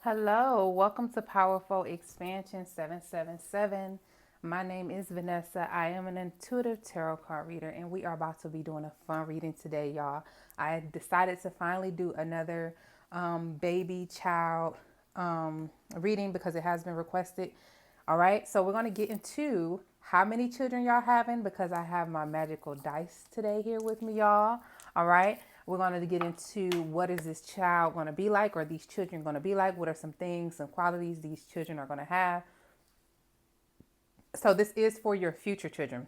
Hello, welcome to Powerful Expansion 777. My name is Vanessa. I am an intuitive tarot card reader, and we are about to be doing a fun reading today, y'all. I decided to finally do another baby child reading because it has been requested. All right, so we're going to get into how many children y'all having because I have my magical dice today here with me, y'all. All right, we're going to get into what is this child going to be like, or these children going to be like. What are some things, some qualities these children are going to have? So this is for your future children.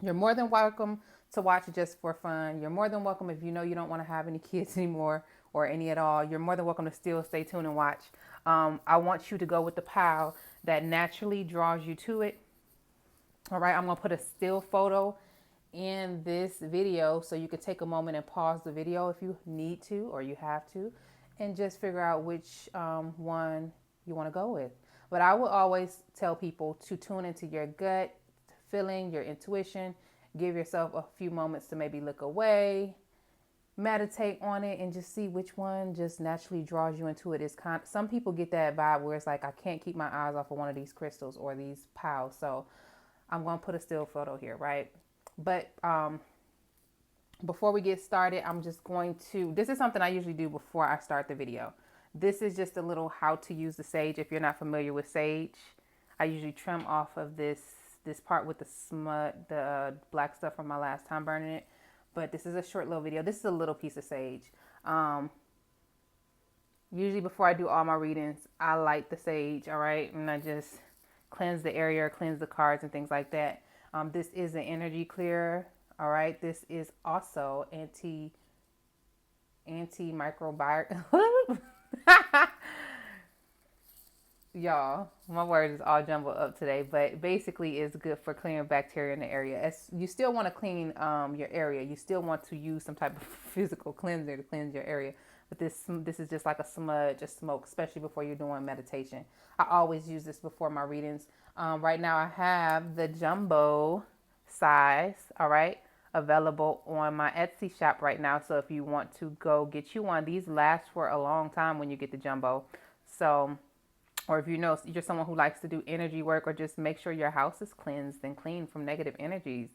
You're more than welcome to watch it just for fun. You're more than welcome if you know you don't want to have any kids anymore or any at all. You're more than welcome to still stay tuned and watch. I want you to go with the pile that naturally draws you to it. All right, I'm going to put a still photo in this video so you can take a moment and pause the video if you need to or you have to, and just figure out which one you want to go with. But I will always tell people to tune into your gut feeling, your intuition. Give yourself a few moments to maybe look away, meditate on it, and just see which one just naturally draws you into it. It's some people get that vibe where it's like, I can't keep my eyes off of one of these crystals or these piles. So I'm going to put a still photo here, right? But before we get started, I'm just going to, this is something I usually do before I start the video. This is just a little how to use the sage. If you're not familiar with sage, I usually trim off of this part with the smut, the black stuff from my last time burning it. But this is a short little video. This is a little piece of sage. Usually before I do all my readings, I light the sage, all right? And I just cleanse the area, cleanse the cards and things like that. This is an energy clear, all right? This is also anti-microbial. Y'all, my words is all jumbled up today, but basically it's good for clearing bacteria in the area. You still want to clean your area. You still want to use some type of physical cleanser to cleanse your area. But this is just like a smudge, a smoke, especially before you're doing meditation. I always use this before my readings. Right now I have the jumbo size, all right, available on my Etsy shop right now. So if you want to go get you one, these last for a long time when you get the jumbo. So, or if you know you're someone who likes to do energy work or just make sure your house is cleansed and clean from negative energies,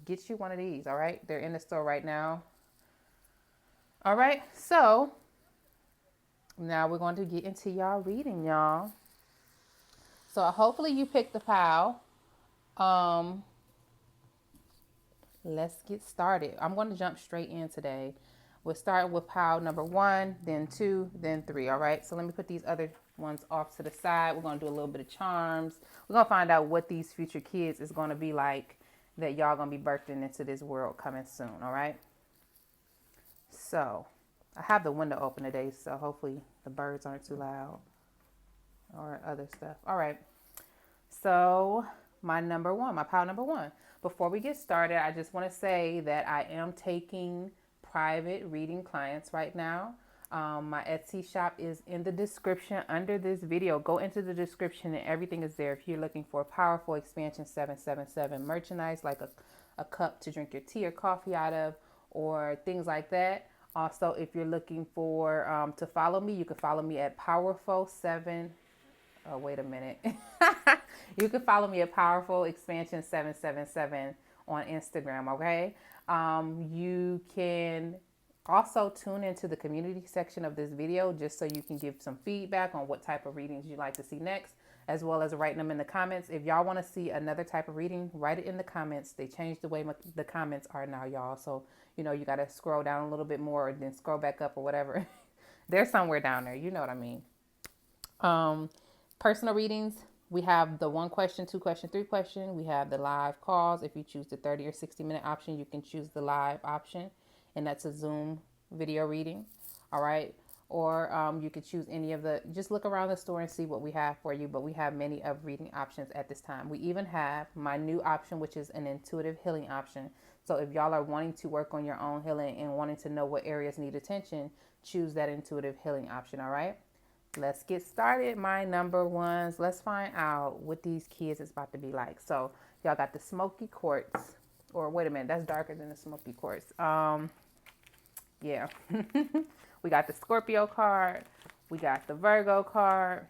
get you one of these, all right? They're in the store right now. All right, so now we're going to get into y'all reading, y'all. So hopefully you picked the pile. Let's get started. I'm going to jump straight in today. We'll start with pile number 1, then 2, then 3. All right. So let me put these other ones off to the side. We're going to do a little bit of charms. We're going to find out what these future kids is going to be like that y'all going to be birthing into this world coming soon. All right. So I have the window open today, so hopefully the birds aren't too loud or other stuff. All right. So my pile number 1. Before we get started, I just want to say that I am taking private reading clients right now. My Etsy shop is in the description under this video. Go into the description and everything is there. If you're looking for Powerful Expansion 777 merchandise, like a cup to drink your tea or coffee out of, or things like that. Also, if you're looking for to follow me, you can follow me at Powerful7. Oh, wait a minute. You can follow me at Powerful Expansion 777 on Instagram, okay? You can also tune into the community section of this video just so you can give some feedback on what type of readings you'd like to see next, as well as writing them in the comments. If y'all want to see another type of reading, write it in the comments. They changed the way the comments are now, y'all. So, you know, you got to scroll down a little bit more and then scroll back up or whatever. They're somewhere down there. You know what I mean. Personal readings, we have the 1 question, 2 question, 3 question. We have the live calls. If you choose the 30 or 60-minute option, you can choose the live option, and that's a Zoom video reading. All right. Or you could choose any of just look around the store and see what we have for you. But we have many of reading options at this time. We even have my new option, which is an intuitive healing option. So if y'all are wanting to work on your own healing and wanting to know what areas need attention, choose that intuitive healing option. All right. Let's get started, my number ones. Let's find out what these kids is about to be like. So y'all got the smoky quartz, or wait a minute, that's darker than the smoky quartz. Yeah. We got the Scorpio card. We got the Virgo card.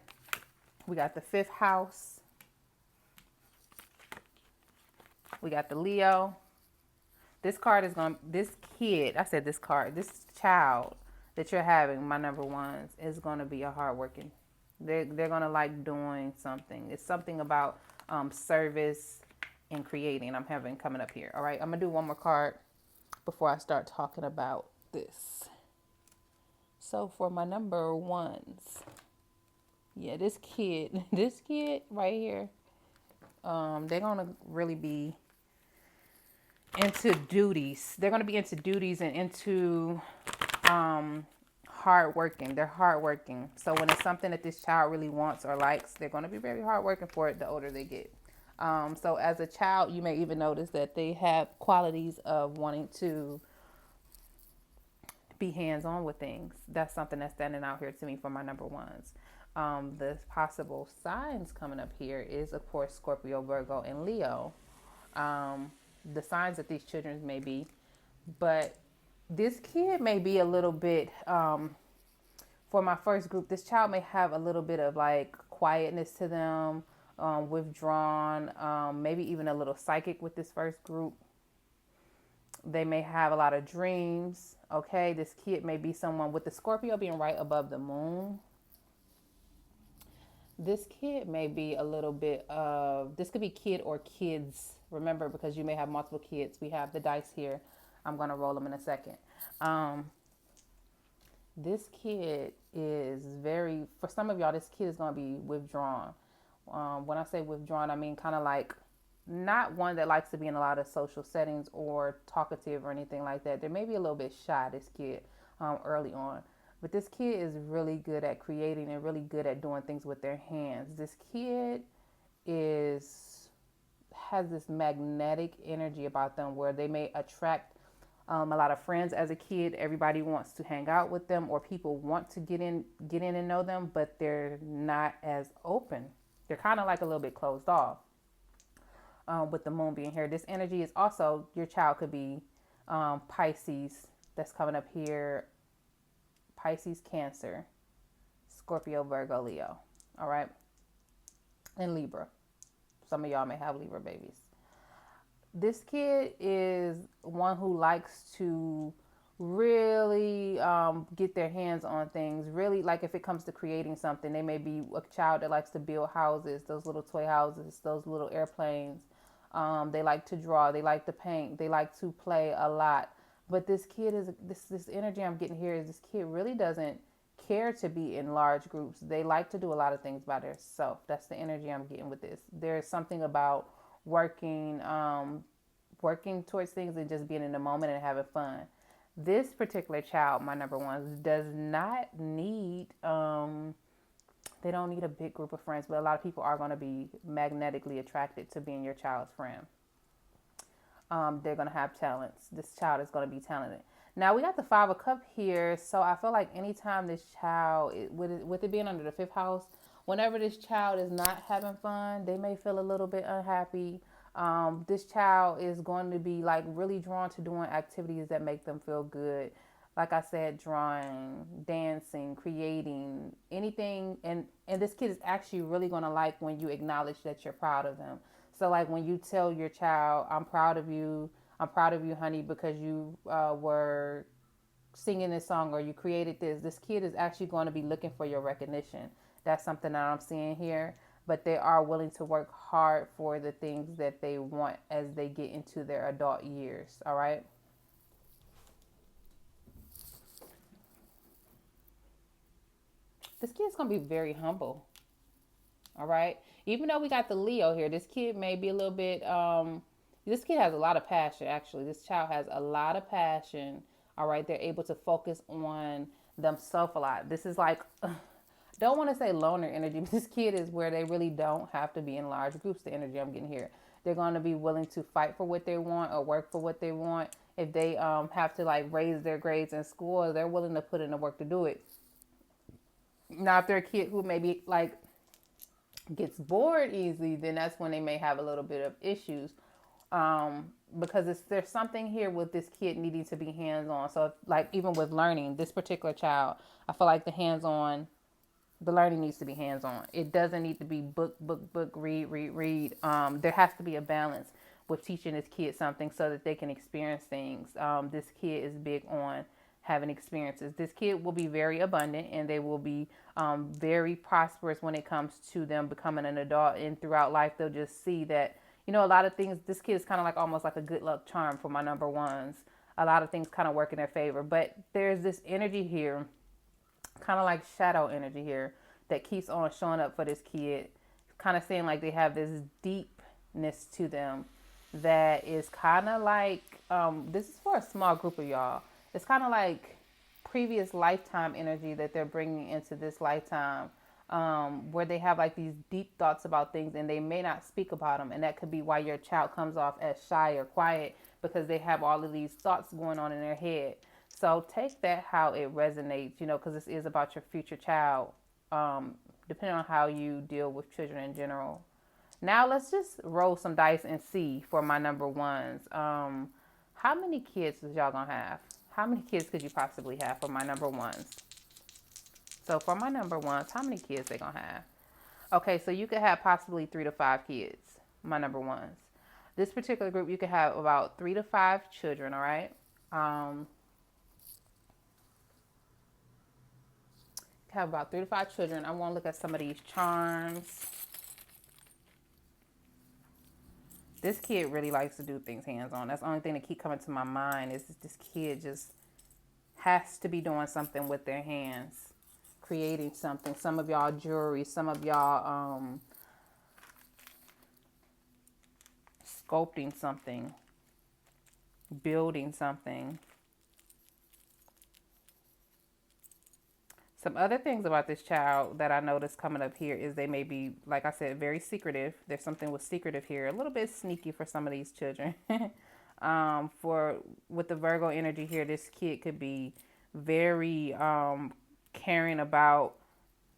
We got the 5th house. We got the Leo. This card is going to, this kid, I said this card, this child that you're having, my number ones, is going to be a hardworking. They're going to like doing something. It's something about service and creating I'm having coming up here. All right, I'm going to do one more card before I start talking about this. So for my number ones, yeah, this kid right here, they're going to really be into duties. They're going to be into duties and into hard working. They're hard working. So when it's something that this child really wants or likes, they're going to be very hard working for it the older they get. So as a child, you may even notice that they have qualities of wanting to be hands-on with things. That's something that's standing out here to me for my number ones. The possible signs coming up here is, of course, Scorpio, Virgo, and Leo. The signs that these children may be, but this kid may be a little bit, for my first group, this child may have a little bit of like quietness to them, withdrawn, maybe even a little psychic with this first group. They may have a lot of dreams. Okay, this kid may be someone with the Scorpio being right above the moon. This kid may be a little bit of, this could be kid or kids. Remember, because you may have multiple kids. We have the dice here. I'm going to roll them in a second. This kid is very, for some of y'all, this kid is going to be withdrawn. When I say withdrawn, I mean kind of like not one that likes to be in a lot of social settings or talkative or anything like that. They may be a little bit shy, this kid, early on. But this kid is really good at creating and really good at doing things with their hands. This kid has this magnetic energy about them where they may attract a lot of friends as a kid. Everybody wants to hang out with them, or people want to get in and know them, but they're not as open. They're kind of like a little bit closed off. With the moon being here, this energy is also, your child could be Pisces, that's coming up here. Pisces, Cancer, Scorpio, Virgo, Leo. All right. And Libra. Some of y'all may have Libra babies. This kid is one who likes to really get their hands on things. Really, like if it comes to creating something, they may be a child that likes to build houses, those little toy houses, those little airplanes. They like to draw. They like to paint. They like to play a lot. But this kid is, this energy I'm getting here is this kid really doesn't care to be in large groups. They like to do a lot of things by themselves. That's the energy I'm getting with this. There's something about working towards things and just being in the moment and having fun. This particular child, my number one, does not need, they don't need a big group of friends, but a lot of people are going to be magnetically attracted to being your child's friend. They're going to have talents. This child is going to be talented. Now we got the 5 of Cups here. So I feel like anytime this child, with it being under the 5th house, whenever this child is not having fun, they may feel a little bit unhappy. This child is going to be like really drawn to doing activities that make them feel good. Like I said, drawing, dancing, creating, anything. And this kid is actually really going to like when you acknowledge that you're proud of them. So like when you tell your child, I'm proud of you, honey, because you were singing this song or you created this kid is actually going to be looking for your recognition. That's something that I'm seeing here. But they are willing to work hard for the things that they want as they get into their adult years. All right. This kid's going to be very humble. All right. Even though we got the Leo here, this kid may be a little bit, this kid has a lot of passion, actually. This child has a lot of passion. All right. They're able to focus on themselves a lot. This is like, don't want to say loner energy, but this kid is where they really don't have to be in large groups, the energy I'm getting here. They're going to be willing to fight for what they want or work for what they want. If they have to like raise their grades in school, they're willing to put in the work to do it. Now, if they're a kid who maybe like gets bored easily, then that's when they may have a little bit of issues. Because there's something here with this kid needing to be hands-on. So if, like even with learning, this particular child, I feel like the hands-on The learning needs to be hands-on. It doesn't need to be book, read. There has to be a balance with teaching this kid something so that they can experience things. This kid is big on having experiences. This kid will be very abundant, and they will be very prosperous when it comes to them becoming an adult. And throughout life, they'll just see that, a lot of things, this kid is kind of like almost like a good luck charm for my number ones. A lot of things kind of work in their favor. But there's this energy here, kind of like shadow energy here, that keeps on showing up for this kid, kind of saying like they have this deepness to them that is kind of like, this is for a small group of y'all. It's kind of like previous lifetime energy that they're bringing into this lifetime, where they have like these deep thoughts about things and they may not speak about them. And that could be why your child comes off as shy or quiet, because they have all of these thoughts going on in their head. So take that how it resonates, because this is about your future child, depending on how you deal with children in general. Now let's just roll some dice and see for my number ones. How many kids is y'all gonna have? How many kids could you possibly have for my number ones? So for my number ones, how many kids they gonna have? Okay, so you could have possibly 3 to 5 kids, my number ones. This particular group, you could have about 3 to 5 children, all right? Have about 3 to 5 children. I want to look at some of these charms. This kid really likes to do things hands-on. That's the only thing that keep coming to my mind is this kid just has to be doing something with their hands, creating something. Some of y'all jewelry, some of y'all sculpting something, building something. Some other things about this child that I noticed coming up here is they may be, like I said, very secretive. There's something with secretive here, a little bit sneaky for some of these children. For with the Virgo energy here, this kid could be very caring about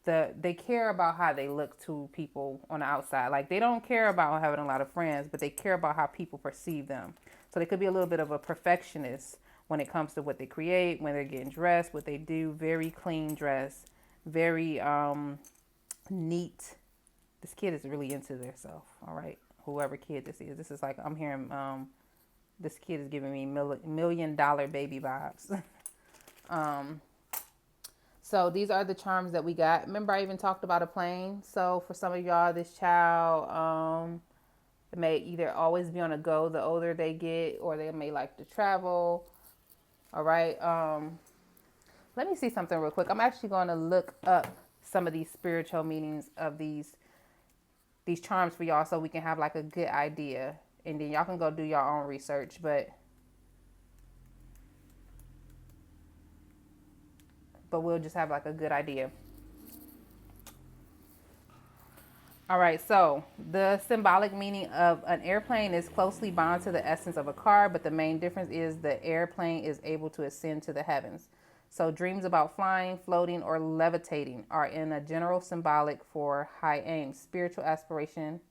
they care about how they look to people on the outside. Like they don't care about having a lot of friends, but they care about how people perceive them. So they could be a little bit of a perfectionist when it comes to what they create, when they're getting dressed, what they do. Very clean dress, very neat. This kid is really into themselves. All right, whoever kid this is like I'm hearing. This kid is giving me $1 million baby vibes. So these are the charms that we got. Remember, I even talked about a plane. So for some of y'all, this child may either always be on a go the older they get, or they may like to travel. All right. Let me see something real quick. I'm actually going to look up some of these spiritual meanings of these charms for y'all, so we can have like a good idea, and then y'all can go do your own research. But we'll just have like a good idea. All right, so the symbolic meaning of an airplane is closely bound to the essence of a car, but the main difference is the airplane is able to ascend to the heavens. So dreams about flying, floating, or levitating are in a general symbolic for high aim, spiritual aspiration.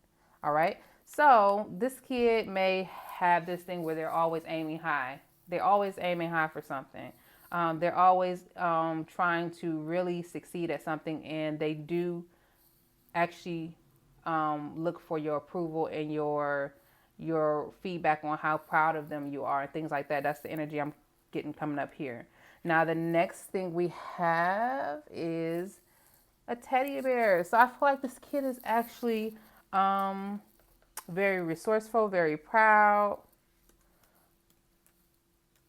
All right, so this kid may have this thing where they're always aiming high. They're always aiming high for something. They're always trying to really succeed at something, and they do actually look for your approval and your feedback on how proud of them you are and things like that. That's the energy I'm getting coming up here. Now the next thing we have is a teddy bear. So I feel like this kid is actually very resourceful, very proud,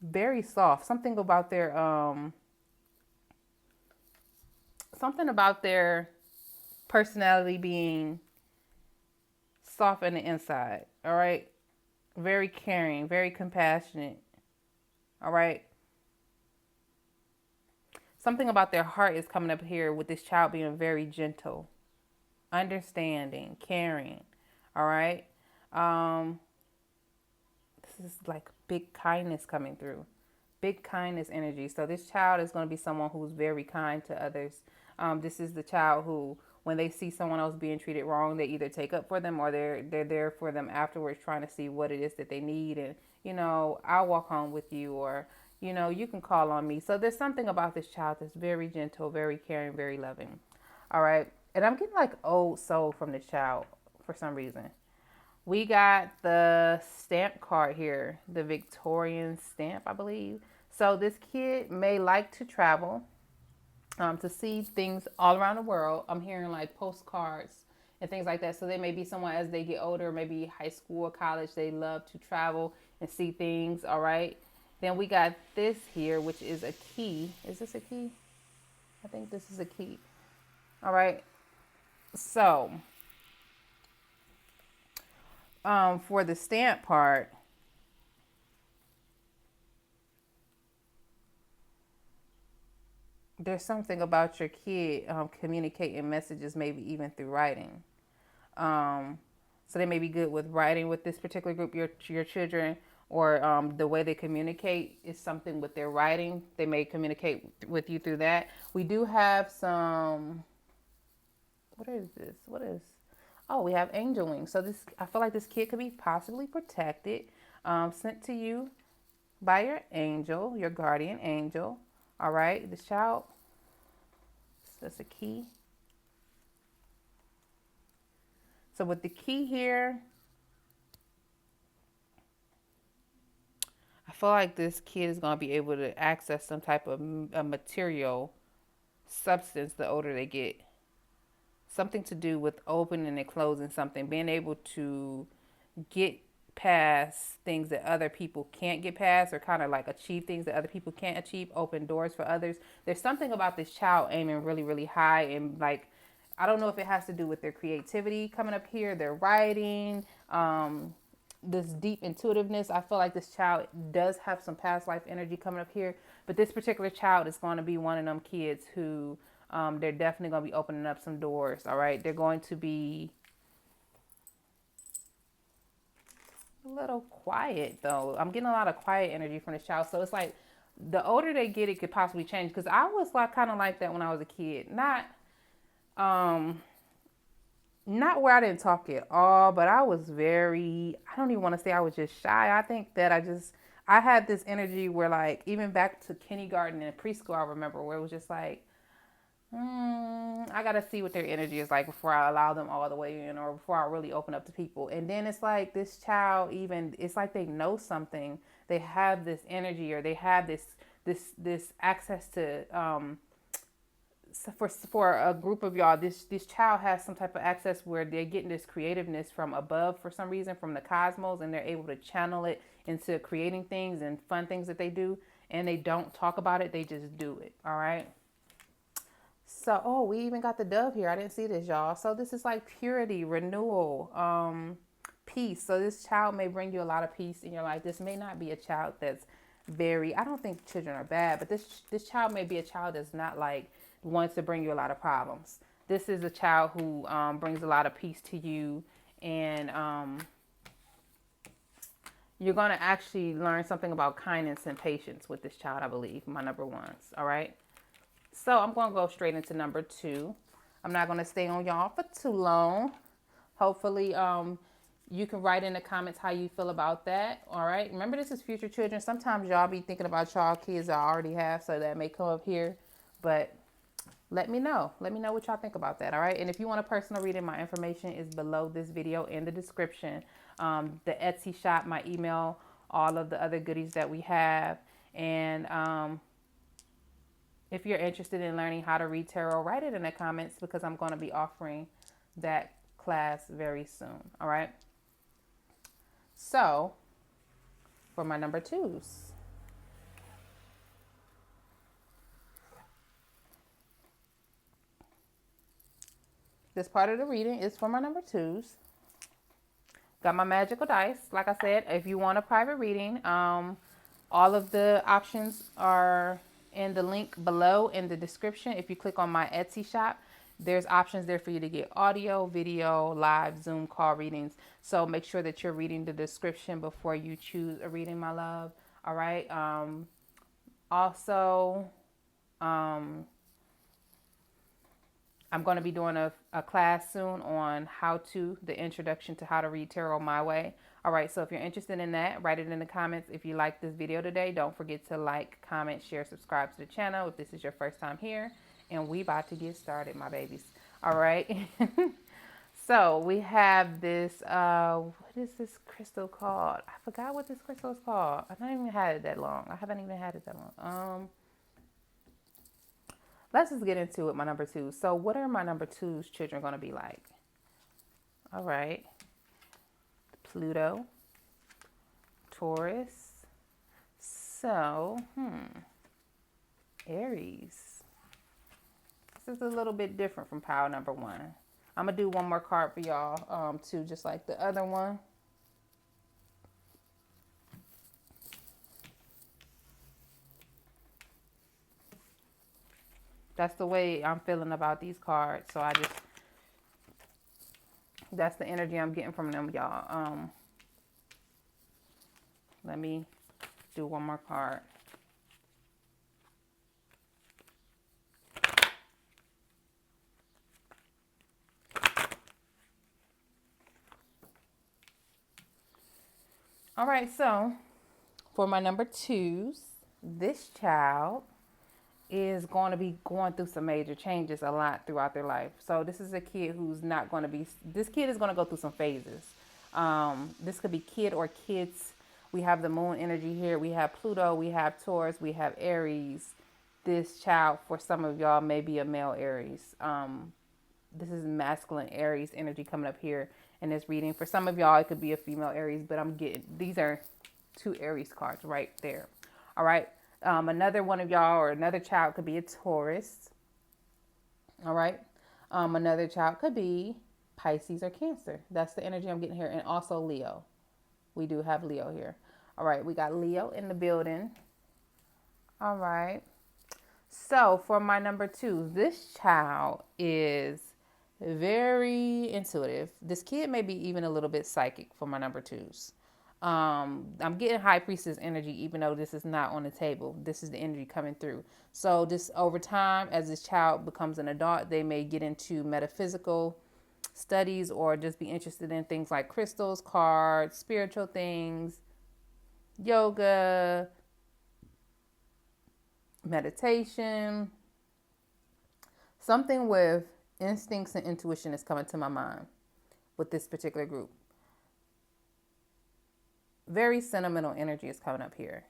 very soft. Something about their personality being soft on the inside. All right, very caring, very compassionate. All right, something about their heart is coming up here with this child being very gentle, understanding, caring. All right, this is like big kindness coming through, big kindness energy. So this child is going to be someone who's very kind to others. This is the child who, when they see someone else being treated wrong, they either take up for them, or they're there for them afterwards, trying to see what it is that they need. And, I'll walk home with you, or, you can call on me. So there's something about this child that's very gentle, very caring, very loving. All right. And I'm getting like old soul from this child for some reason. We got the stamp card here, the Victorian stamp, I believe. So this kid may like to travel, to see things all around the world. I'm hearing like postcards and things like that. So they may be someone as they get older, maybe high school or college, they love to travel and see things. All right. Then we got this here, which is a key. Is this a key? I think this is a key. All right. So, for the stamp part, there's something about your kid communicating messages, maybe even through writing. Um, so they may be good with writing with this particular group, your children, or the way they communicate is something with their writing. They may communicate with you through that. We do have some. What is this? What is? Oh, we have angel wings. So this, I feel like this kid could be possibly protected, sent to you by your angel, your guardian angel. All right, this child. That's a key. So with the key here, I feel like this kid is going to be able to access some type of a material substance the older they get. Something to do with opening and closing something, being able to get past things that other people can't get past, or kind of like achieve things that other people can't achieve, open doors for others. There's something about this child aiming really, really high, and like, I don't know if it has to do with their creativity coming up here, their writing, this deep intuitiveness. I feel like this child does have some past life energy coming up here, but this particular child is going to be one of them kids who they're definitely going to be opening up some doors. All right. They're going to be a little quiet though. I'm getting a lot of quiet energy from this child. So it's like the older they get, it could possibly change. Cause I was like kind of like that when I was a kid. Not where I didn't talk at all, but I was very, I don't even want to say I was just shy. I think that I had this energy where like, even back to kindergarten and preschool, I remember where it was just like, I got to see what their energy is like before I allow them all the way in, or before I really open up to people. And then it's like this child, even, it's like they know something. They have this energy, or they have this access to, so for a group of y'all, this child has some type of access where they're getting this creativeness from above for some reason, from the cosmos, and they're able to channel it into creating things and fun things that they do. And they don't talk about it, they just do it. All right. So, oh, we even got the dove here. I didn't see this, y'all. So this is like purity, renewal, peace. So this child may bring you a lot of peace in your life. This may not be a child that's very, I don't think children are bad, but this child may be a child that's not like wants to bring you a lot of problems. This is a child who brings a lot of peace to you, and you're going to actually learn something about kindness and patience with this child, I believe, my number ones. All right. So I'm going to go straight into number 2. I'm not going to stay on y'all for too long. Hopefully, you can write in the comments how you feel about that. All right. Remember, this is future children. Sometimes y'all be thinking about y'all kids I already have, so that may come up here. But let me know. Let me know what y'all think about that. All right. And if you want a personal reading, my information is below this video in the description. The Etsy shop, my email, all of the other goodies that we have. And if you're interested in learning how to read tarot, write it in the comments, because I'm going to be offering that class very soon. All right. So for my number 2s. This part of the reading is for my number 2s. Got my magical dice. Like I said, if you want a private reading, all of the options are in the link below in the description. If you click on my Etsy shop, there's options there for you to get audio, video, live, Zoom call readings. So make sure that you're reading the description before you choose a reading, my love. All right. Also, I'm going to be doing a class soon on the introduction to how to read tarot my way. All right, so if you're interested in that, write it in the comments. If you like this video today, don't forget to like, comment, share, subscribe to the channel if this is your first time here. And we about to get started, my babies. All right. So we have this, what is this crystal called? I forgot what this crystal is called. I haven't even had it that long. I haven't even had it that long. Let's just get into it, my number two. So what are my number two's children going to be like? All right. Pluto, Taurus. So, Aries. This is a little bit different from pile number one. I'm going to do one more card for y'all, too, just like the other one. That's the way I'm feeling about these cards. So that's the energy I'm getting from them, y'all. Let me do one more card. All right, so for my number twos, this child is going to be going through some major changes a lot throughout their life. So this is a kid who's not going to be, this kid is going to go through some phases. This could be kid or kids. We have the moon energy here. We have Pluto, we have Taurus, we have Aries. This child, for some of y'all, may be a male Aries. This is masculine Aries energy coming up here in this reading. For some of y'all, it could be a female Aries, but I'm getting, these are two Aries cards right there. All right. Another one of y'all or another child could be a Taurus. All right. Another child could be Pisces or Cancer. That's the energy I'm getting here. And also Leo. We do have Leo here. All right. We got Leo in the building. All right. So for my number two, this child is very intuitive. This kid may be even a little bit psychic for my number twos. I'm getting High Priestess energy, even though this is not on the table. This is the energy coming through. So this over time, as this child becomes an adult, they may get into metaphysical studies or just be interested in things like crystals, cards, spiritual things, yoga, meditation. Something with instincts and intuition is coming to my mind with this particular group. Very sentimental energy is coming up here.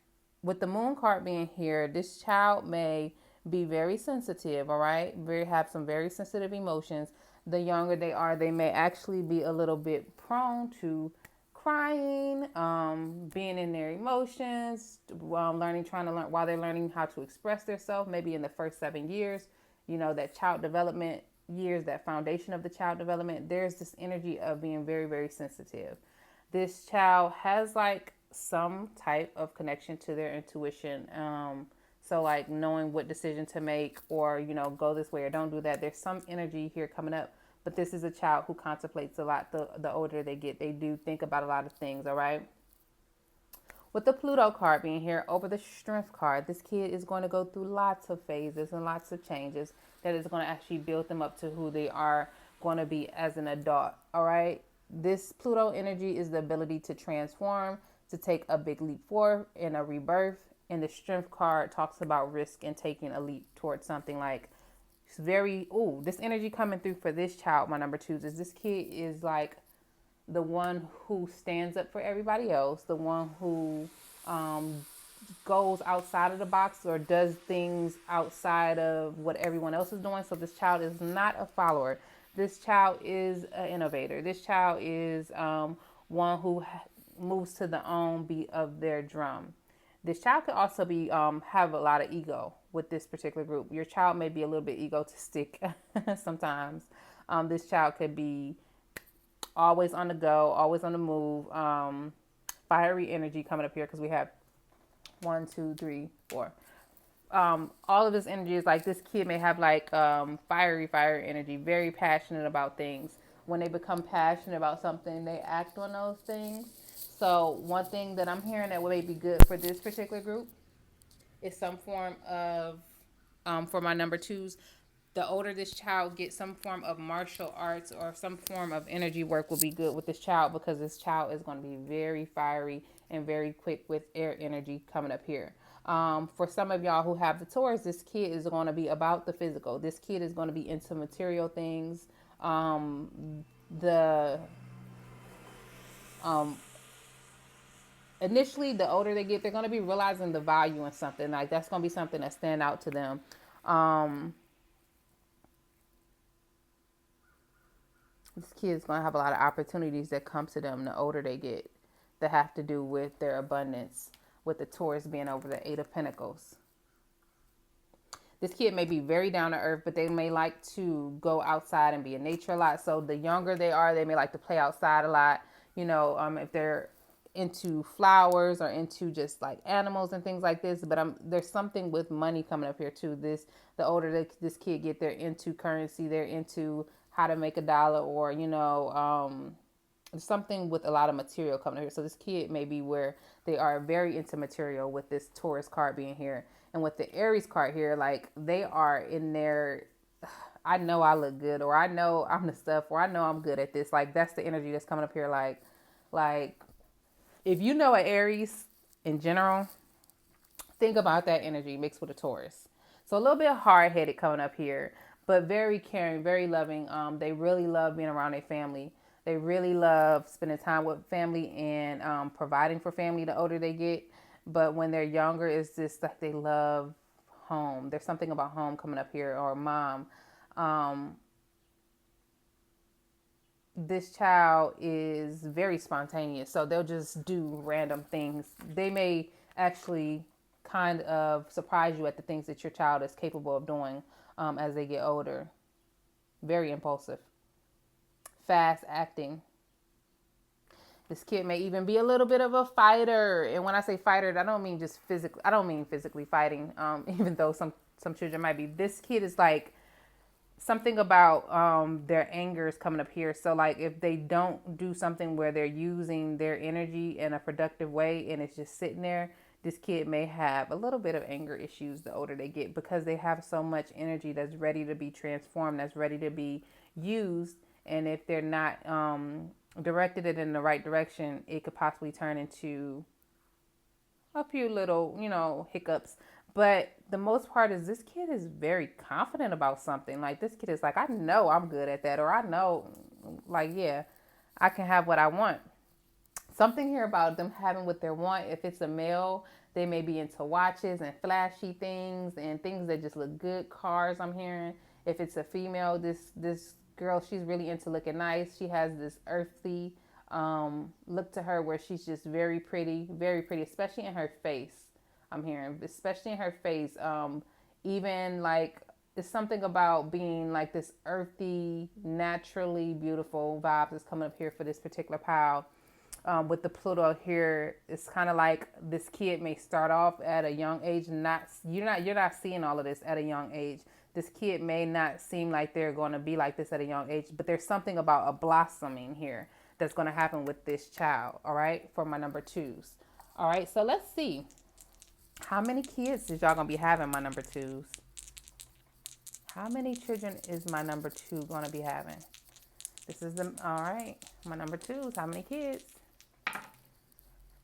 With the moon card being here, this child may be very sensitive, all right? Have some very sensitive emotions. The younger they are, they may actually be a little bit prone to crying, being in their emotions, trying to learn while they're learning how to express themselves, maybe in the first 7 years, that child development years, that foundation of the child development, there's this energy of being very, very sensitive. This child has like some type of connection to their intuition. So like knowing what decision to make or, go this way or don't do that. There's some energy here coming up, but this is a child who contemplates a lot. The older they get, they do think about a lot of things. All right. With the Pluto card being here over the Strength card, this kid is going to go through lots of phases and lots of changes that is going to actually build them up to who they are going to be as an adult. All right. This Pluto energy is the ability to transform, to take a big leap forward in a rebirth. And the Strength card talks about risk and taking a leap towards something like this energy coming through for this child, my number twos, is this kid is like the one who stands up for everybody else, the one who goes outside of the box or does things outside of what everyone else is doing. So this child is not a follower. This child is an innovator. This child is one who moves to the own beat of their drum. This child could also be have a lot of ego with this particular group. Your child may be a little bit egotistic sometimes. This child could be always on the go, always on the move. Fiery energy coming up here because we have 1, 2, 3, 4. All of this energy is like this kid may have like fiery energy, very passionate about things. When they become passionate about something, they act on those things. So one thing that I'm hearing that would be good for this particular group is some form of, for my number twos, the older this child gets, some form of martial arts or some form of energy work will be good with this child because this child is going to be very fiery and very quick with air energy coming up here. For some of y'all who have the Taurus, this kid is going to be about the physical. This kid is going to be into material things. The Initially, the older they get, they're going to be realizing the value in something. Like that's going to be something that stand out to them. This kid is going to have a lot of opportunities that come to them the older they get that have to do with their abundance, with the Taurus being over the Eight of Pentacles. This kid may be very down to earth, but they may like to go outside and be in nature a lot. So the younger they are, they may like to play outside a lot. You know, if they're into flowers or into just like animals and things like this. But there's something with money coming up here too. The older this kid get, they're into currency. They're into how to make a dollar, or something with a lot of material coming up here. So this kid may be where they are very into material with this Taurus card being here. And with the Aries card here, like they are in there. I know I look good, or I know I'm the stuff, or I know I'm good at this. Like that's the energy that's coming up here. Like if you know an Aries in general, think about that energy mixed with a Taurus. So a little bit hard-headed coming up here, but very caring, very loving. They really love being around their family. They really love spending time with family and providing for family the older they get. But when they're younger, it's just like they love home. There's something about home coming up here, or mom. This child is very spontaneous, so they'll just do random things. They may actually kind of surprise you at the things that your child is capable of doing as they get older. Very impulsive, fast acting. This kid may even be a little bit of a fighter. And when I say fighter, I don't mean just physically. I don't mean physically fighting, even though some children might be. This kid is like something about their anger is coming up here. So like if they don't do something where they're using their energy in a productive way and it's just sitting there, this kid may have a little bit of anger issues the older they get, because they have so much energy that's ready to be transformed, that's ready to be used. And if they're not directed it in the right direction, it could possibly turn into a few little, hiccups. But the most part is this kid is very confident about something. Like this kid is like, I know I'm good at that, or I know, like, yeah, I can have what I want. Something here about them having what they want. If it's a male, they may be into watches and flashy things and things that just look good. Cars, I'm hearing. If it's a female, this girl, she's really into looking nice. She has this earthy look to her where she's just very pretty, especially in her face. I'm hearing, especially in her face. Even like it's something about being like this earthy, naturally beautiful vibe that's coming up here for this particular pile. With the Pluto here, it's kind of like this kid may start off at a young age. You're not seeing all of this at a young age. This kid may not seem like they're going to be like this at a young age, but there's something about a blossoming here that's going to happen with this child. All right, for my number twos. All right, so let's see. How many kids is y'all going to be having, my number twos? How many children is my number two going to be having? All right, my number twos. How many kids?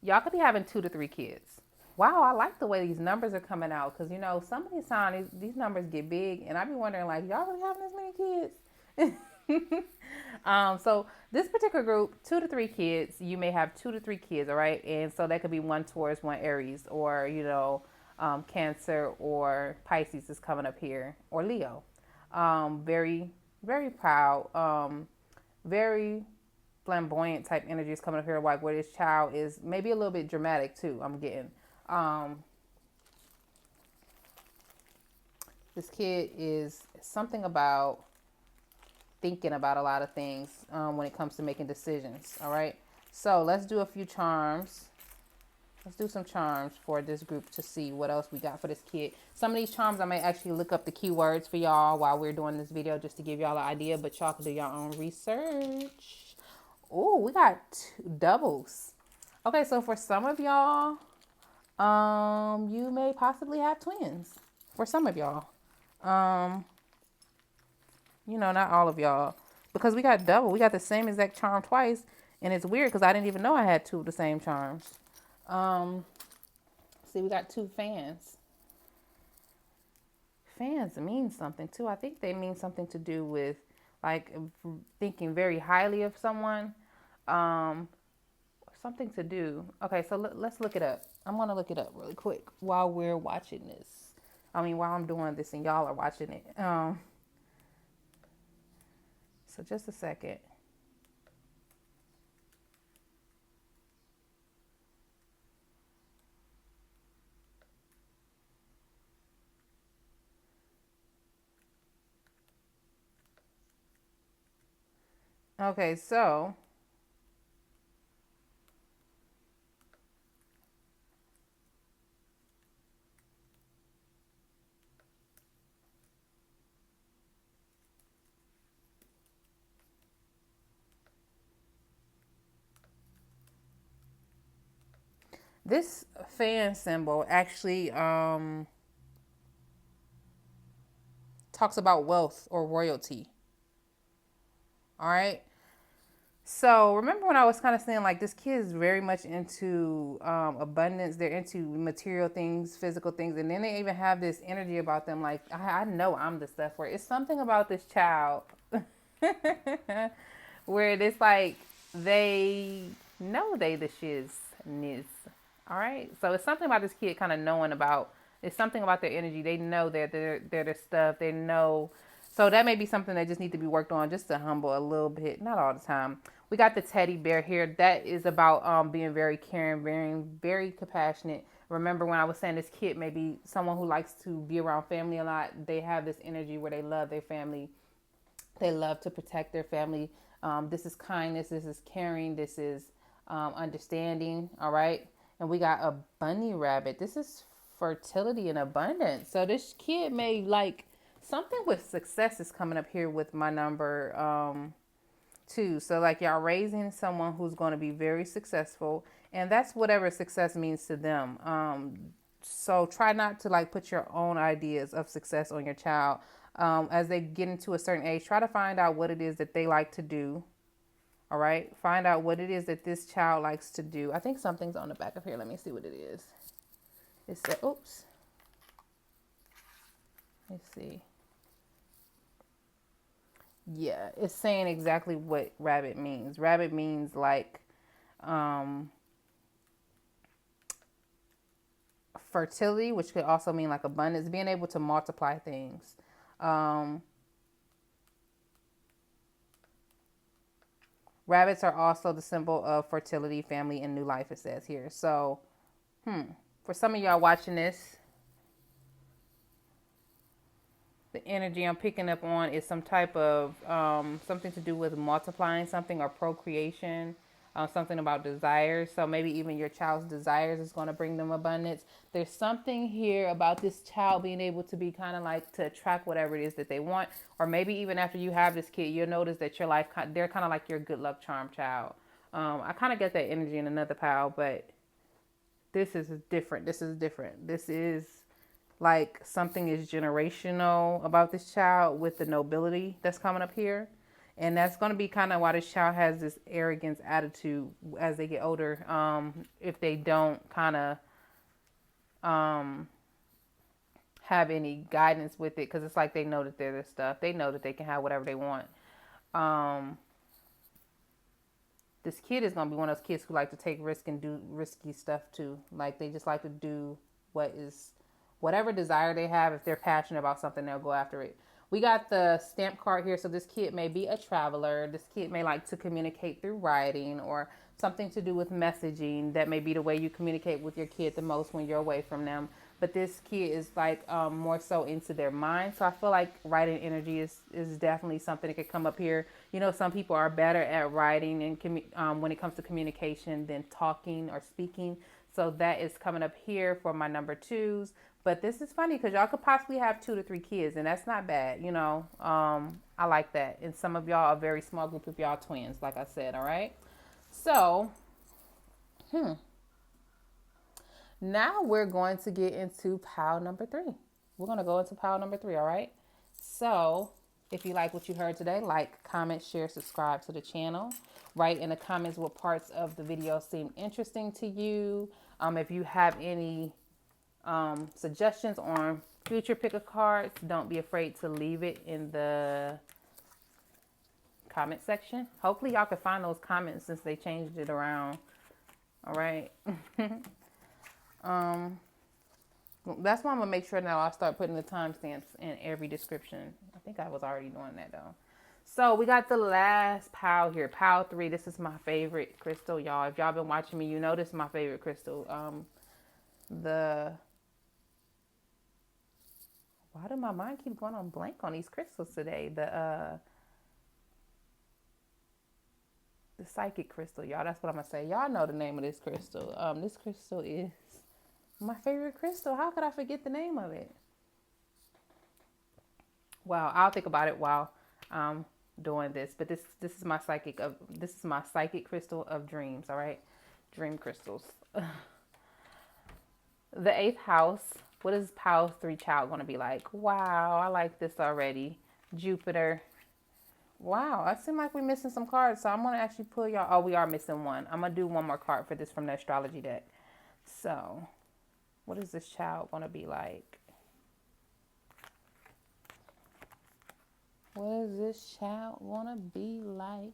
Y'all could be having 2 to 3 kids. Wow, I like the way these numbers are coming out, because some of these times these numbers get big, and I be wondering, like, y'all really having this many kids? So this particular group, 2 to 3 kids, you may have 2 to 3 kids, all right? And so that could be 1 Taurus, 1 Aries, or Cancer or Pisces is coming up here, or Leo. Very, very proud, very flamboyant type energy is coming up here, like where this child is maybe a little bit dramatic too. I'm getting this kid is something about thinking about a lot of things when it comes to making decisions. All right, so let's do a few charms. Let's do some charms for this group to see what else we got for this kid. Some of these charms I may actually look up the keywords for y'all while we're doing this video, just to give y'all an idea, but y'all can do your own research. Oh, we got 2 doubles. Okay, so for some of y'all, you may possibly have twins. For some of y'all. Not all of y'all. Because we got double. We got the same exact charm twice. And it's weird because I didn't even know I had 2 of the same charms. See, we got two fans. Fans mean something too. I think they mean something to do with like thinking very highly of someone. Um, Something to do. Okay, so let's look it up. I'm gonna look it up really quick while we're watching this. I mean, while I'm doing this and y'all are watching it. So just a second. Okay, so this fan symbol actually talks about wealth or royalty. All right. So remember when I was kind of saying like this kid is very much into abundance. They're into material things, physical things, and then they even have this energy about them. Like I know I'm the stuff where it's something about this child where it's like they know they the shizness. All right. So it's something about this kid kind of knowing about. It's something about their energy. They know that they're their stuff. They know. So that may be something that just need to be worked on just to humble a little bit, not all the time. We got the teddy bear here. That is about being very caring, very compassionate. Remember when I was saying this kid may be someone who likes to be around family a lot. They have this energy where they love their family. They love to protect their family. This is kindness. This is caring. This is understanding. All right. And we got a bunny rabbit. This is fertility and abundance. So this kid may like something with success is coming up here with my number too. So like y'all raising someone who's going to be very successful, and that's whatever success means to them. So try not to like put your own ideas of success on your child. As they get into a certain age, try to find out what it is that they like to do. All right. Find out what it is that this child likes to do. I think something's on the back of here. Let me see what it is. It said, oops. Let's see. Yeah, it's saying exactly what rabbit means. Rabbit means like fertility, which could also mean like abundance, being able to multiply things. Rabbits are also the symbol of fertility, family, and new life, it says here. So, for some of y'all watching this, the energy I'm picking up on is some type of something to do with multiplying something or procreation, something about desires. So maybe even your child's desires is going to bring them abundance. There's something here about this child being able to be kind of like to attract whatever it is that they want. Or maybe even after you have this kid, you'll notice that your life, they're kind of like your good luck charm child. I kind of get that energy in another pile, but this is different. This is different. This is like something is generational about this child with the nobility that's coming up here. And that's going to be kind of why this child has this arrogance attitude as they get older. If they don't kind of have any guidance with it, because it's like they know that they're their stuff. They know that they can have whatever they want. This kid is going to be one of those kids who like to take risk and do risky stuff too. Like they just like to do whatever desire they have. If they're passionate about something, they'll go after it. We got the stamp card here. So this kid may be a traveler. This kid may like to communicate through writing or something to do with messaging. That may be the way you communicate with your kid the most when you're away from them. But this kid is like more so into their mind. So I feel like writing energy is definitely something that could come up here. You know, some people are better at writing and when it comes to communication than talking or speaking. So that is coming up here for my number twos. But this is funny because y'all could possibly have 2 to 3 kids, and that's not bad, you know. I like that. And some of y'all, a very small group of y'all twins, like I said, all right? So, now we're going to get into pile number 3. We're going to go into pile number 3, all right? So, if you like what you heard today, like, comment, share, subscribe to the channel. Write in the comments what parts of the video seem interesting to you. If you have any suggestions on future picker cards, don't be afraid to leave it in the comment section. Hopefully y'all can find those comments since they changed it around. All right. That's why I'm gonna make sure now I start putting the timestamps in every description. I think I was already doing that though. So we got the last pile here, pile 3. This is my favorite crystal, y'all. If y'all been watching me, you know this is my favorite crystal. Why did my mind keep going on blank on these crystals today? The psychic crystal, y'all. That's what I'm gonna say. Y'all know the name of this crystal. This crystal is my favorite crystal. How could I forget the name of it? Well, I'll think about it while doing this. But this is my psychic crystal of dreams. All right, dream crystals. The 8th house. What is pile 3 child going to be like? Wow, I like this already. Jupiter. Wow, I seem like we're missing some cards, so I'm going to actually pull y'all. Oh, we are missing one. I'm going to do one more card for this from the astrology deck. So, what is this child going to be like? What is this child going to be like?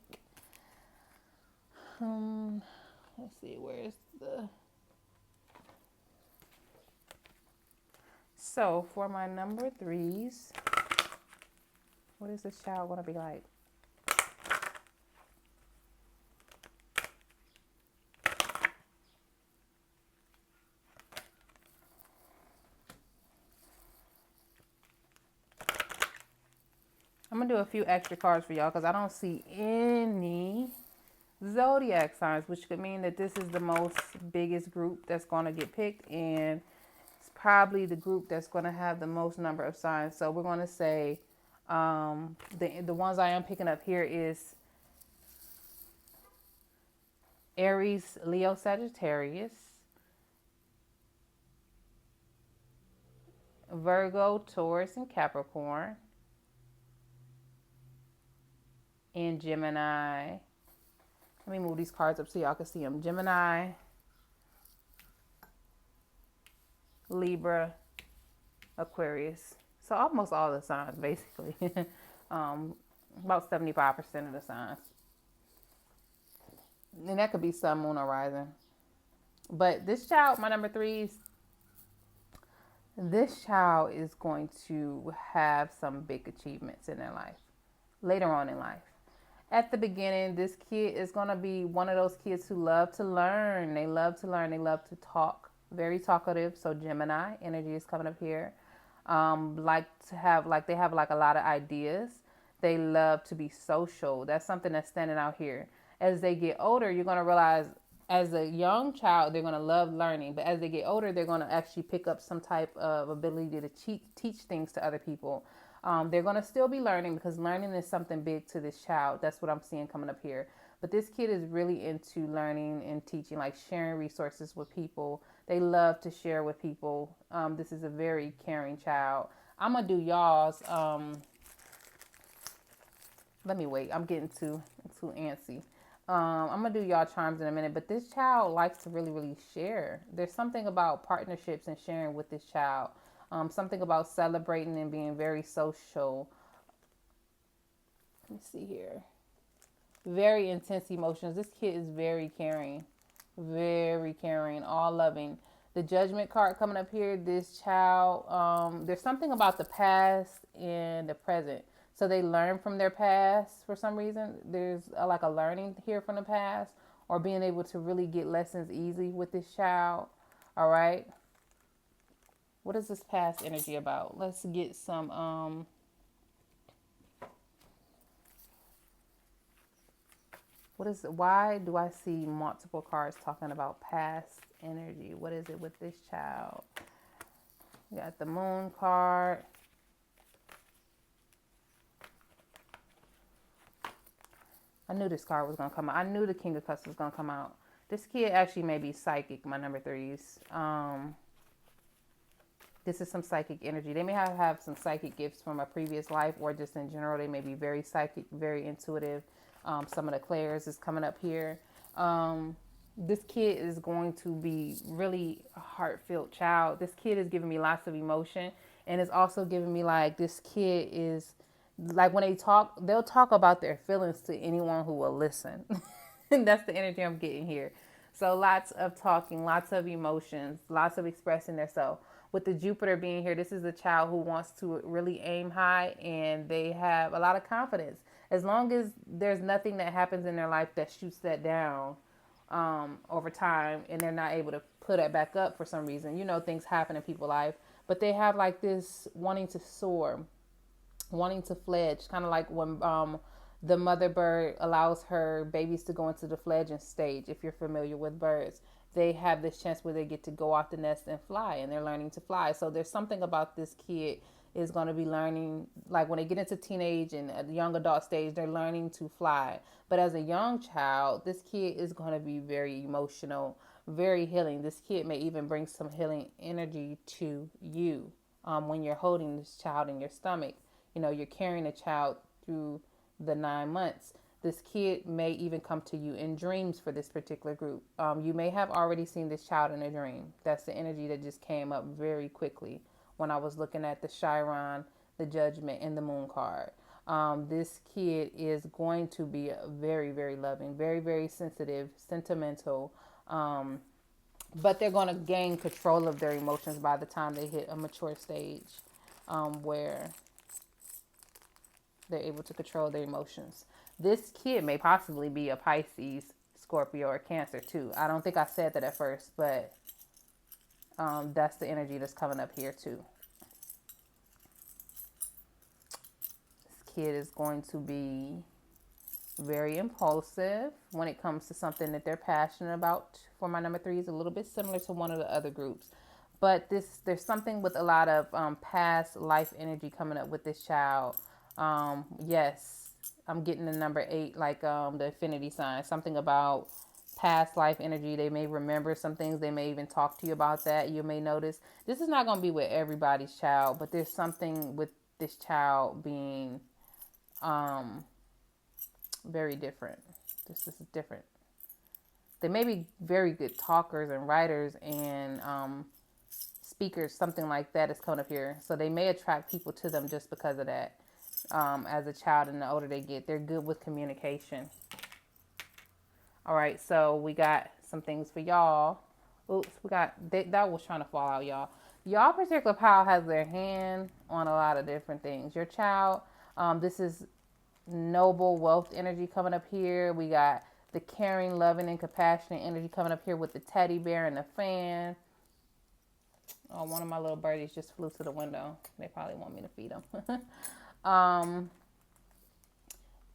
Let's see, where's the... So, for my number 3s, what is this child going to be like? I'm going to do a few extra cards for y'all because I don't see any zodiac signs, which could mean that this is the most biggest group that's going to get picked, and it's probably the group that's going to have the most number of signs. So we're going to say the ones I am picking up here is Aries, Leo, Sagittarius, Virgo, Taurus, and Capricorn, and Gemini. Let me move these cards up so y'all can see them. Gemini, Libra, Aquarius. So almost all the signs, basically. About 75% of the signs. And that could be sun, moon, or rising. But this child, my number 3s, this child is going to have some big achievements in their life. Later on in life. At the beginning, this kid is going to be one of those kids who love to learn. They love to learn. They love to talk. Very talkative. So Gemini energy is coming up here. They have a lot of ideas. They love to be social. That's something that's standing out here. As they get older, you're going to realize as a young child, they're going to love learning. But as they get older, they're going to actually pick up some type of ability to teach things to other people. They're going to still be learning because learning is something big to this child. That's what I'm seeing coming up here. But this kid is really into learning and teaching, like sharing resources with people. They love to share with people. This is a very caring child. I'm going to do y'all's. Let me wait. I'm getting too antsy. I'm going to do y'all charms in a minute. But this child likes to really, really share. There's something about partnerships and sharing with this child. Something about celebrating and being very social. Let me see here. Very intense emotions. This kid is very caring. Very caring. All loving. The Judgment card coming up here. This child, there's something about the past and the present. So they learn from their past for some reason. There's like a learning here from the past. Or being able to really get lessons easy with this child. All right. What is this past energy about? Let's get some, why do I see multiple cards talking about past energy? What is it with this child? We got the Moon card. I knew this card was going to come out. I knew the King of Cups was going to come out. This kid actually may be psychic, my number 3s. This is some psychic energy. They may have some psychic gifts from a previous life or just in general. They may be very psychic, very intuitive. Some of the clairs is coming up here. This kid is going to be really a heart-filled child. This kid is giving me lots of emotion, and it's also giving me like this kid is like when they talk, they'll talk about their feelings to anyone who will listen. And that's the energy I'm getting here. So lots of talking, lots of emotions, lots of expressing themselves. With the Jupiter being here, this is a child who wants to really aim high and they have a lot of confidence. As long as there's nothing that happens in their life that shoots that down over time and they're not able to put it back up for some reason. You know, things happen in people's life, but they have like this wanting to soar, wanting to fledge, kind of like when the mother bird allows her babies to go into the fledging stage. If you're familiar with birds, they have this chance where they get to go off the nest and fly, and they're learning to fly. So there's something about this kid is going to be learning, like when they get into teenage and at the young adult stage, they're learning to fly. But as a young child, this kid is going to be very emotional, very healing. This kid may even bring some healing energy to you when you're holding this child in your stomach. You know, you're carrying a child through the 9 months. This kid may even come to you in dreams for this particular group. You may have already seen this child in a dream. That's the energy that just came up very quickly when I was looking at the Chiron, the Judgment, and the Moon card. This kid is going to be very, very loving, very, very sensitive, sentimental, but they're going to gain control of their emotions by the time they hit a mature stage where they're able to control their emotions. This kid may possibly be a Pisces, Scorpio, or Cancer too. I don't think I said that at first, but that's the energy that's coming up here too. This kid is going to be very impulsive when it comes to something that they're passionate about. For my number 3 is a little bit similar to one of the other groups, but there's something with a lot of past life energy coming up with this child. Yes, I'm getting the number 8, like the affinity sign, something about past life energy. They may remember some things. They may even talk to you about that. You may notice this is not going to be with everybody's child, but there's something with this child being very different. This is different. They may be very good talkers and writers and speakers, something like that is coming up here. So they may attract people to them just because of that. As a child, and the older they get, they're good with communication. All right, so we got some things for y'all. Oops, that was trying to fall out, y'all. Y'all particular pile has their hand on a lot of different things. Your child, this is noble wealth energy coming up here. We got the caring, loving, and compassionate energy coming up here with the teddy bear and the fan. Oh, one of my little birdies just flew to the window. They probably want me to feed them. And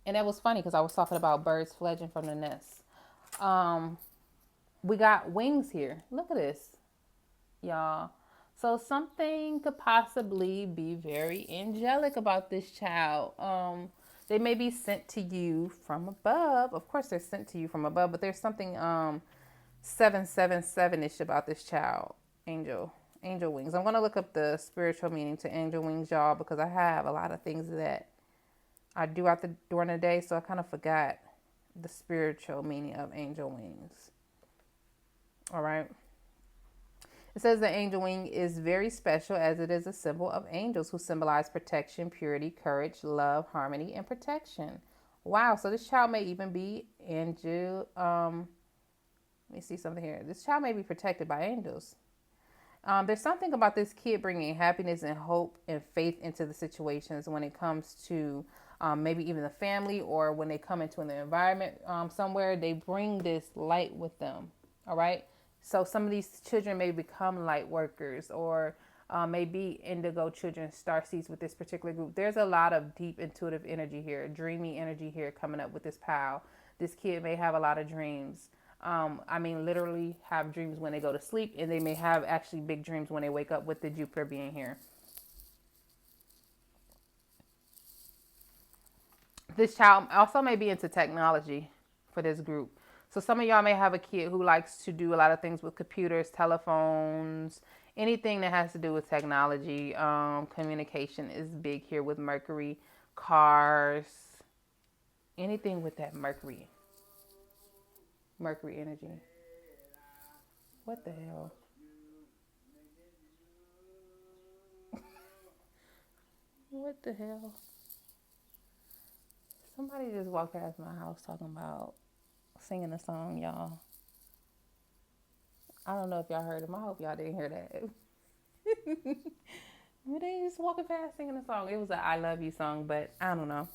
that was funny because I was talking about birds fledging from the nest. We got wings here. Look at this, y'all. So something could possibly be very angelic about this child. They may be sent to you from above. Of course, they're sent to you from above, but there's something 777-ish about this child. Angel wings. I'm going to look up the spiritual meaning to angel wings, y'all, because I have a lot of things that I do during the day, so I kind of forgot the spiritual meaning of angel wings. All right. It says the angel wing is very special as it is a symbol of angels who symbolize protection, purity, courage, love, harmony, and protection. Wow. So this child may even be angel. Let me see something here. This child may be protected by angels. There's something about this kid bringing happiness and hope and faith into the situations when it comes to maybe even the family, or when they come into an environment somewhere, they bring this light with them. All right. So some of these children may become light workers, or maybe indigo children, starseeds with this particular group. There's a lot of deep intuitive energy here, dreamy energy here coming up with this pile. This kid may have a lot of dreams. Literally have dreams when they go to sleep, and they may have actually big dreams when they wake up with the Jupiter being here. This child also may be into technology for this group. So some of y'all may have a kid who likes to do a lot of things with computers, telephones, anything that has to do with technology. Communication is big here with Mercury, cars, anything with that Mercury energy. What the hell? What the hell? Somebody just walked past my house talking about singing a song, y'all. I don't know if y'all heard him. I hope y'all didn't hear that. They just walking past singing a song. It was a "I Love You" song, but I don't know.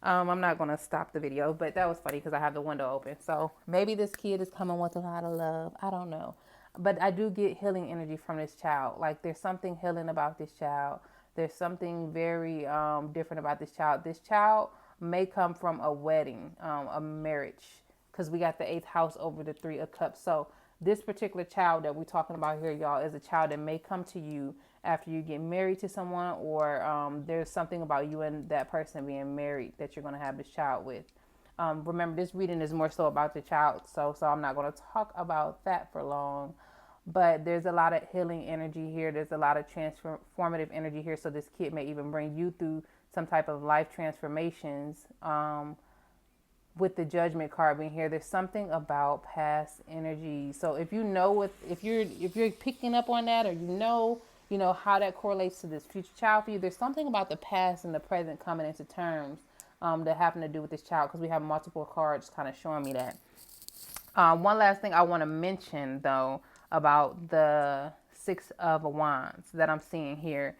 I'm not gonna stop the video, but that was funny because I have the window open. So maybe this kid is coming with a lot of love. I don't know, but I do get healing energy from this child. Like there's something healing about this child. There's something very different about this child. This child may come from a wedding, a marriage, because we got the eighth house over the three of cups. So this particular child that we're talking about here, y'all, is a child that may come to you after you get married to someone, or there's something about you and that person being married that you're going to have this child with. Remember, this reading is more so about the child, so I'm not going to talk about that for long. But there's a lot of healing energy here. There's a lot of transformative energy here. So this kid may even bring you through some type of life transformations. With the Judgment card being here, there's something about past energy. So if you know what, if you're picking up on that, or you know how that correlates to this future child for you, there's something about the past and the present coming into terms that having to do with this child, because we have multiple cards kind of showing me that. One last thing I want to mention though about the Six of Wands that I'm seeing here.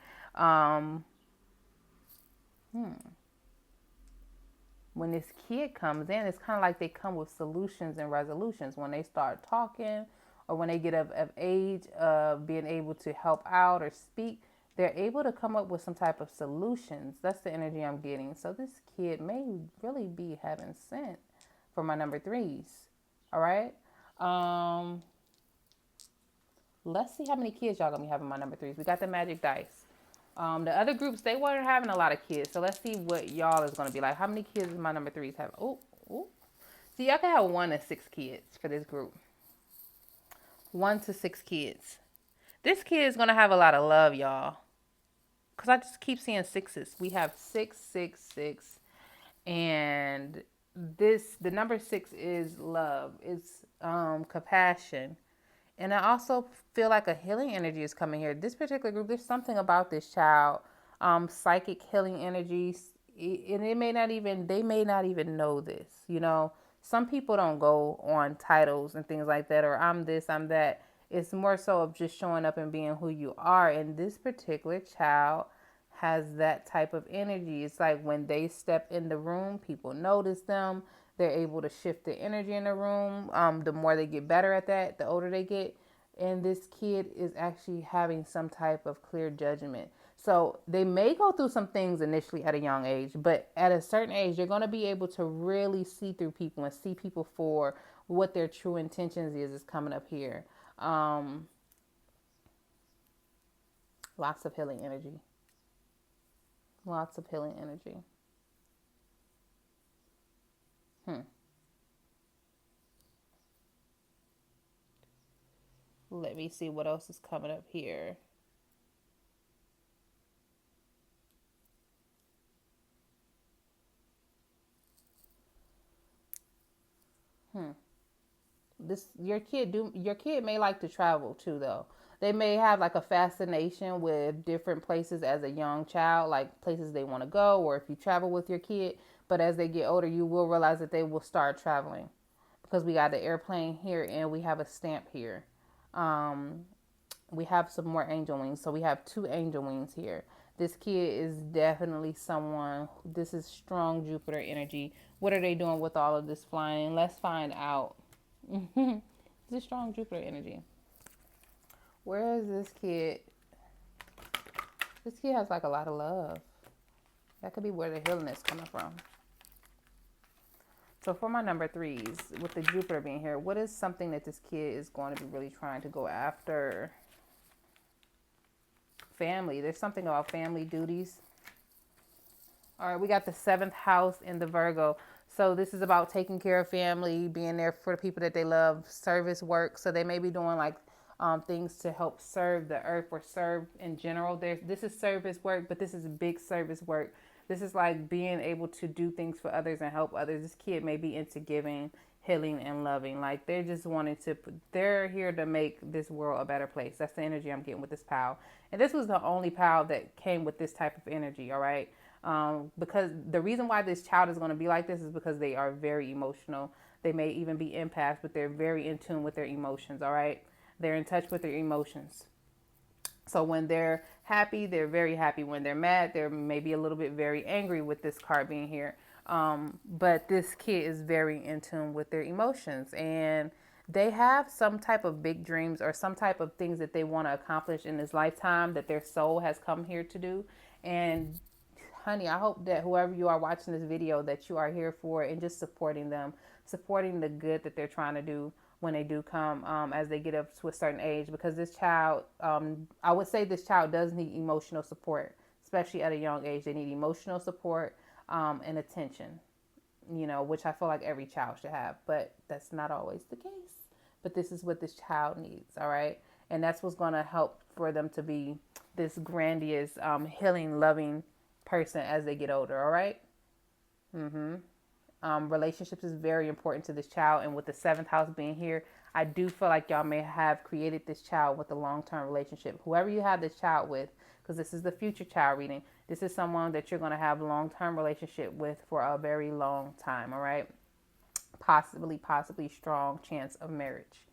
When this kid comes in, it's kind of like they come with solutions and resolutions when they start talking, or when they get of age of being able to help out or speak. They're able to come up with some type of solutions. That's the energy I'm getting. So this kid may really be heaven sent for my number threes. All right. Let's see how many kids y'all gonna be having my number threes. We got the magic dice. The other groups, they weren't having a lot of kids. So let's see what y'all is going to be like. How many kids is my number threes have? Oh. See, y'all can have 1 to 6 kids for this group. 1 to 6 kids. This kid is going to have a lot of love, y'all. Because I just keep seeing sixes. We have 6, 6, 6. And the number 6 is love. It's compassion. And I also feel like a healing energy is coming here. This particular group, there's something about this child, psychic healing energies, and they may not even know this. You know, some people don't go on titles and things like that, or I'm this, I'm that. It's more so of just showing up and being who you are. And this particular child has that type of energy. It's like when they step in the room, people notice them. They're able to shift the energy in the room. The more they get better at that, the older they get. And this kid is actually having some type of clear judgment. So they may go through some things initially at a young age, but at a certain age, you're going to be able to really see through people and see people for what their true intentions is coming up here. Lots of healing energy. Lots of healing energy. Let me see what else is coming up here. Your kid may like to travel too, though. They may have like a fascination with different places as a young child, like places they want to go, or if you travel with your kid. But as they get older, you will realize that they will start traveling, because we got the airplane here and we have a stamp here. We have some more angel wings. So we have 2 angel wings here. This kid is definitely someone, this is strong Jupiter energy. What are they doing with all of this flying? Let's find out. This is strong Jupiter energy. Where is this kid? This kid has like a lot of love. That could be where the healing is coming from. So for my number threes, with the Jupiter being here, what is something that this kid is going to be really trying to go after? Family. There's something about family duties. All right, we got the 7th house in the Virgo. So this is about taking care of family, being there for the people that they love, service work. So they may be doing like things to help serve the earth or serve in general. This is service work, but this is big service work. This is like being able to do things for others and help others. This kid may be into giving. healing and loving. Like they're just wanting to, they're here to make this world a better place. That's the energy I'm getting with this pal. And this was the only pal that came with this type of energy, all right? Because the reason why this child is going to be like this is because they are very emotional. They may even be empaths, but they're very in tune with their emotions, all right? They're in touch with their emotions. So when they're happy, they're very happy. When they're mad, they're maybe a little bit very angry with this card being here. But this kid is very in tune with their emotions, and they have some type of big dreams or some type of things that they want to accomplish in this lifetime that their soul has come here to do. And honey, I hope that whoever you are watching this video, that you are here for it and just supporting them, supporting the good that they're trying to do when they do come, as they get up to a certain age. Because this child, I would say this child does need emotional support, especially at a young age. They need emotional support and attention, you know, which I feel like every child should have, but that's not always the case. But this is what this child needs, all right? And that's what's going to help for them to be this grandiose, healing, loving person as they get older, all right? Relationships is very important to this child. And with the seventh house being here, I do feel like y'all may have created this child with a long-term relationship. Whoever you have this child with, because this is the future child reading, this is someone that you're going to have a long-term relationship with for a very long time, all right? Possibly strong chance of marriage.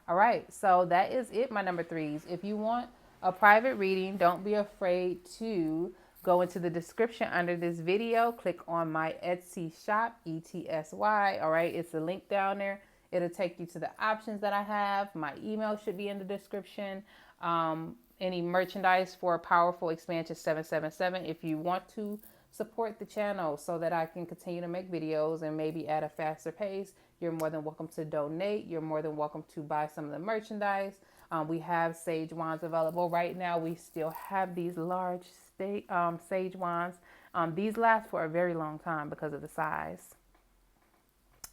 All right, so that is it, my number threes. If you want a private reading, don't be afraid to go into the description under this video. Click on my Etsy shop, ETSY. All right, it's a link down there. It'll take you to the options that I have. My email should be in the description. Any merchandise for Powerful Expansion 777 if you want to support the channel so that I can continue to make videos and maybe at a faster pace. You're more than welcome to donate. You're more than welcome to buy some of the merchandise. We have sage wands available right now. We still have these large sage wands. These last for a very long time because of the size.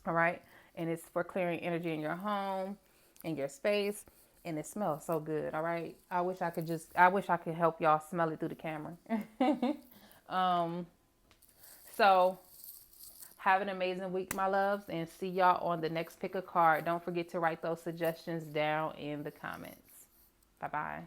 All right. And it's for clearing energy in your home, in your space. And it smells so good. All right. I wish I could help y'all smell it through the camera. So have an amazing week, my loves, and see y'all on the next pick a card. Don't forget to write those suggestions down in the comments. Bye-bye.